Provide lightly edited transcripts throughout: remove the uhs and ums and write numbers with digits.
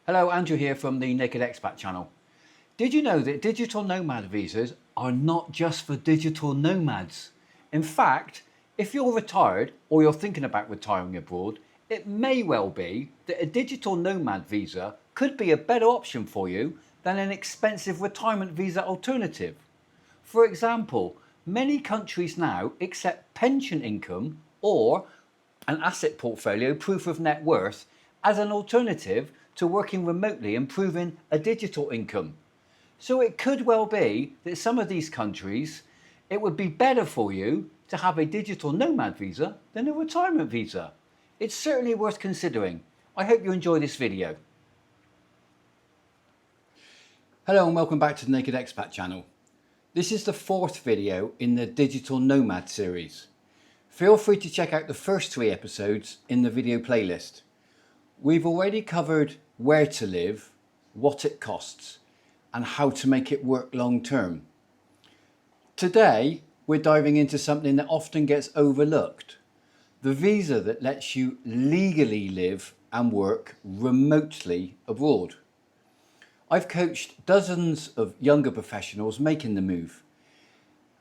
Hello, Andrew here from the Naked Expat channel. Did you know that digital nomad visas are not just for digital nomads? In fact, if you're retired or you're thinking about retiring abroad, it may well be that a digital nomad visa could be a better option for you than an expensive retirement visa alternative. For example, many countries now accept pension income or an asset portfolio proof of net worth as an alternative to working remotely and proving a digital income. So it could well be that some of these countries, it would be better for you to have a digital nomad visa than a retirement visa. It's certainly worth considering. I hope you enjoy this video. Hello and welcome back to the Naked Expat channel. This is the fourth video in the Digital Nomad series. Feel free to check out the first 3 episodes in the video playlist. We've already covered where to live, what it costs, and how to make it work long term. Today, we're diving into something that often gets overlooked: the visa that lets you legally live and work remotely abroad. I've coached dozens of younger professionals making the move,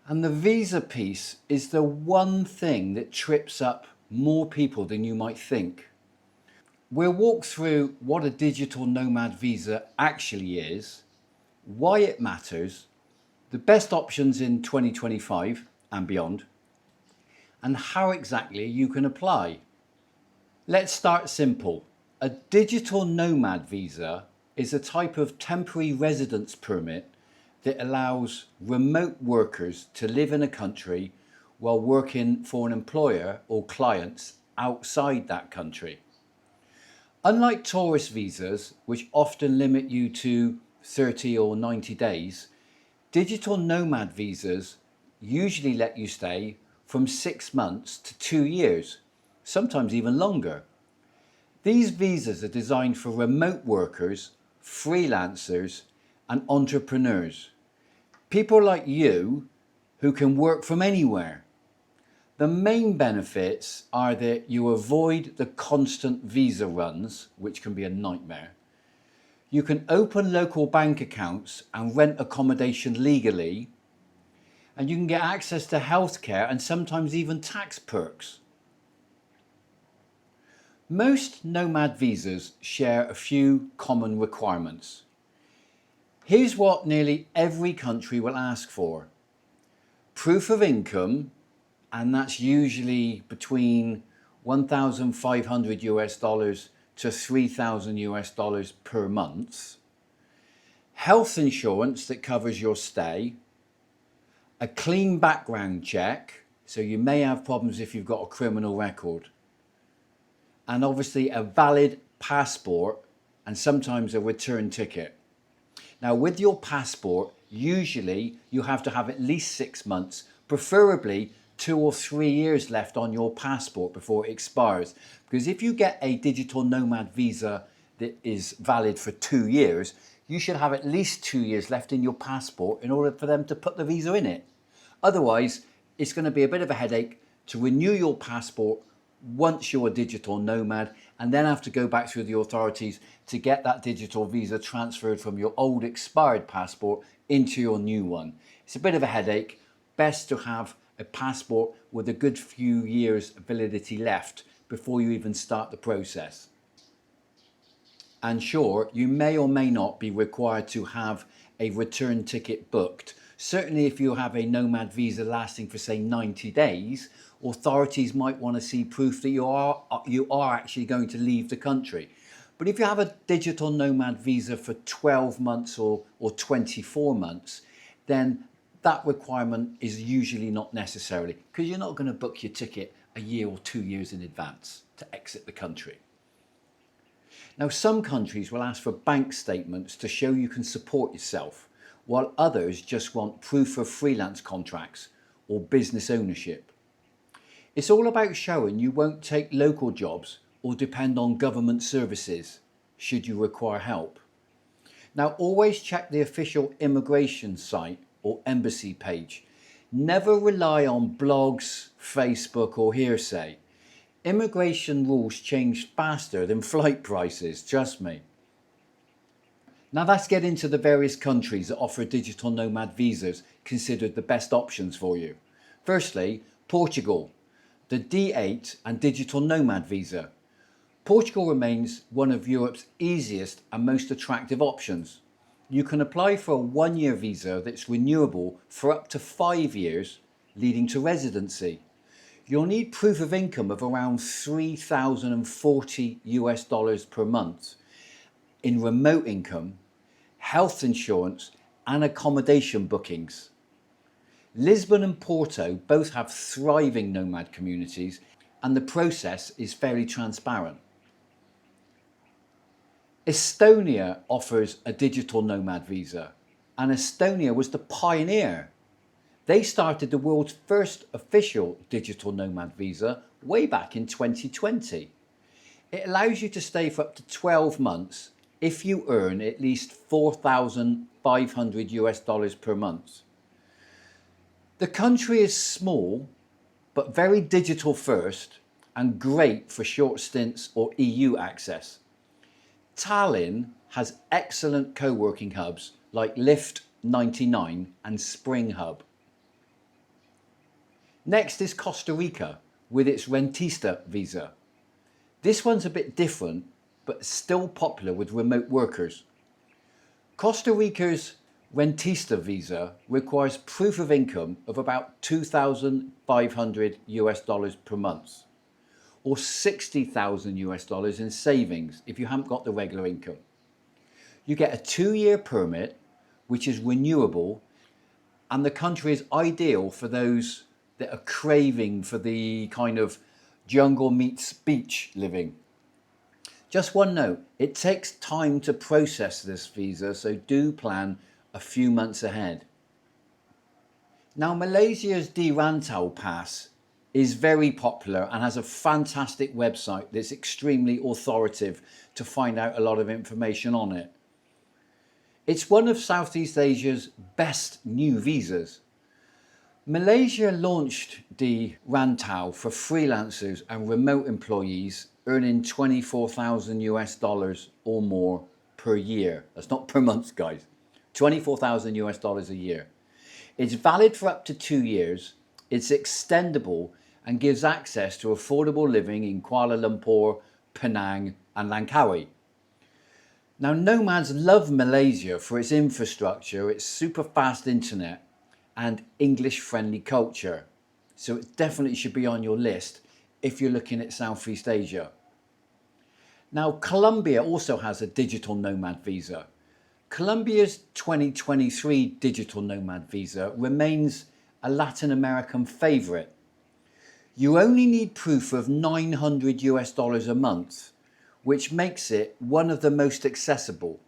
and the visa piece is the one thing that trips up more people than you might think. We'll walk through what a digital nomad visa actually is, why it matters, the best options in 2025 and beyond, and how exactly you can apply. Let's start simple. A digital nomad visa is a type of temporary residence permit that allows remote workers to live in a country while working for an employer or clients outside that country. Unlike tourist visas, which often limit you to 30 or 90 days, digital nomad visas usually let you stay from 6 months to 2 years, sometimes even longer. These visas are designed for remote workers, freelancers, and entrepreneurs. People like you who can work from anywhere. The main benefits are that you avoid the constant visa runs, which can be a nightmare. You can open local bank accounts and rent accommodation legally, and you can get access to healthcare and sometimes even tax perks. Most nomad visas share a few common requirements. Here's what nearly every country will ask for: proof of income, and that's usually between $1,500 to $3,000 per month. Health insurance that covers your stay. A clean background check, so you may have problems if you've got a criminal record. And obviously a valid passport and sometimes a return ticket. Now with your passport, usually you have to have at least 6 months, preferably 2 or 3 years left on your passport before it expires. Because if you get a digital nomad visa that is valid for 2 years, you should have at least 2 years left in your passport in order for them to put the visa in it. Otherwise, it's going to be a bit of a headache to renew your passport once you're a digital nomad, and then have to go back through the authorities to get that digital visa transferred from your old expired passport into your new one. It's a bit of a headache. Best to have a passport with a good few years validity left before you even start the process. And sure, you may or may not be required to have a return ticket booked. Certainly if you have a nomad visa lasting for say 90 days, authorities might want to see proof that you are actually going to leave the country. But if you have a digital nomad visa for 12 months or 24 months, then that requirement is usually not necessary, because you're not going to book your ticket a year or 2 years in advance to exit the country. Now, some countries will ask for bank statements to show you can support yourself, while others just want proof of freelance contracts or business ownership. It's all about showing you won't take local jobs or depend on government services should you require help. Now, always check the official immigration site or embassy page. Never rely on blogs, Facebook or hearsay. Immigration rules change faster than flight prices, trust me. Now let's get into the various countries that offer digital nomad visas considered the best options for you. Firstly, Portugal, the D8 and digital nomad visa. Portugal remains one of Europe's easiest and most attractive options. You can apply for a 1-year visa that's renewable for up to 5 years, leading to residency. You'll need proof of income of around $3,040 per month in remote income, health insurance and accommodation bookings. Lisbon and Porto both have thriving nomad communities and the process is fairly transparent. Estonia offers a digital nomad visa, and Estonia was the pioneer. They started the world's first official digital nomad visa way back in 2020. It allows you to stay for up to 12 months if you earn at least $4,500 per month. The country is small, but very digital first and great for short stints or EU access. Tallinn has excellent co-working hubs like Lift 99 and Spring Hub. Next is Costa Rica with its Rentista visa. This one's a bit different, but still popular with remote workers. Costa Rica's Rentista visa requires proof of income of about $2,500 per month, or $60,000 in savings if you haven't got the regular income. You get a 2-year permit, which is renewable, and the country is ideal for those that are craving for the kind of jungle meets beach living. Just one note, it takes time to process this visa, so do plan a few months ahead. Now, Malaysia's DE Rantau pass is very popular and has a fantastic website that's extremely authoritative to find out a lot of information on it. It's one of Southeast Asia's best new visas. Malaysia launched DE Rantau for freelancers and remote employees earning $24,000 or more per year. That's not per month, guys. $24,000 a year. It's valid for up to 2 years. It's extendable and gives access to affordable living in Kuala Lumpur, Penang and Langkawi. Now, nomads love Malaysia for its infrastructure, its super fast internet and English-friendly culture. So it definitely should be on your list if you're looking at Southeast Asia. Now, Colombia also has a digital nomad visa. Colombia's 2023 digital nomad visa remains a Latin American favourite. You only need proof of $900 a month, which makes it one of the most accessible.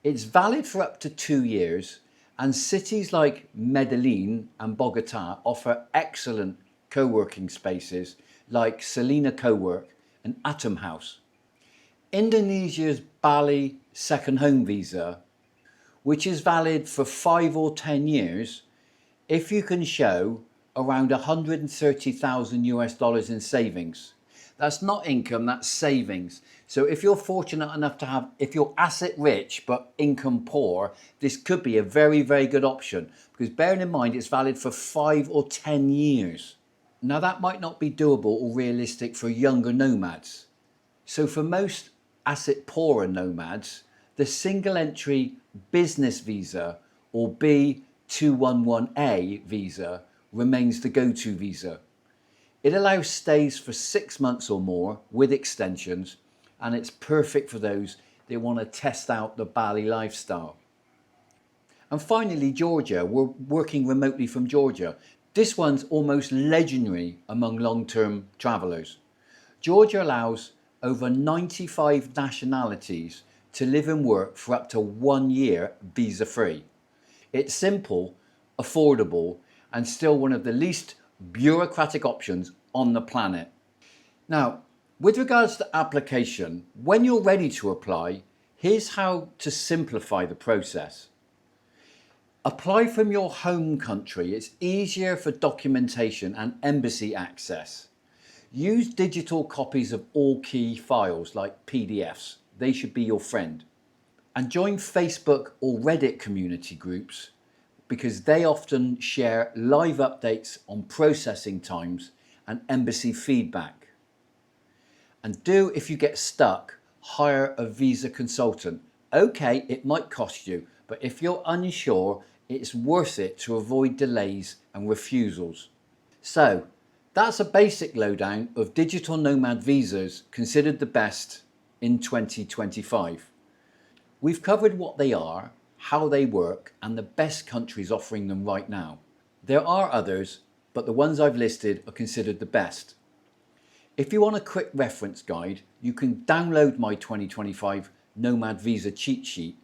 It's valid for up to 2 years, and cities like Medellin and Bogota offer excellent co-working spaces like Selena Cowork and Atom House. Indonesia's Bali second home visa, which is valid for 5 or 10 years, if you can show around $130,000 in savings. That's not income, that's savings. So if you're fortunate enough to have, if you're asset rich but income poor, this could be a very, very good option, because bearing in mind it's valid for 5 or 10 years. Now that might not be doable or realistic for younger nomads. So for most asset poorer nomads, the single entry business visa or B211A visa remains the go-to visa. It allows stays for 6 months or more with extensions, and it's perfect for those that want to test out the Bali lifestyle. And finally, Georgia. We're working remotely from Georgia. This one's almost legendary among long-term travellers. Georgia allows over 95 nationalities to live and work for up to 1 year visa-free. It's simple, affordable, and still one of the least bureaucratic options on the planet. Now, with regards to application, when you're ready to apply, here's how to simplify the process. Apply from your home country. It's easier for documentation and embassy access. Use digital copies of all key files like PDFs. They should be your friend. And join Facebook or Reddit community groups because they often share live updates on processing times and embassy feedback. And do, if you get stuck, hire a visa consultant. Okay, it might cost you, but if you're unsure, it's worth it to avoid delays and refusals. So that's a basic lowdown of digital nomad visas considered the best in 2025. We've covered what they are, how they work, and the best countries offering them right now. There are others, but the ones I've listed are considered the best. If you want a quick reference guide, you can download my 2025 Nomad Visa cheat sheet.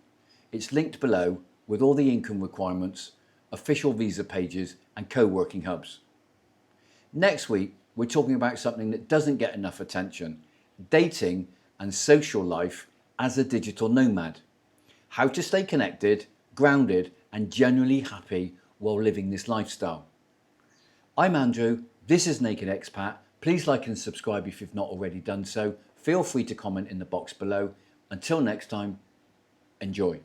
It's linked below with all the income requirements, official visa pages, and co-working hubs. Next week, we're talking about something that doesn't get enough attention: dating and social life as a digital nomad. How to stay connected, grounded, and generally happy while living this lifestyle. I'm Andrew, this is Naked Expat. Please like and subscribe if you've not already done so. Feel free to comment in the box below. Until next time, enjoy.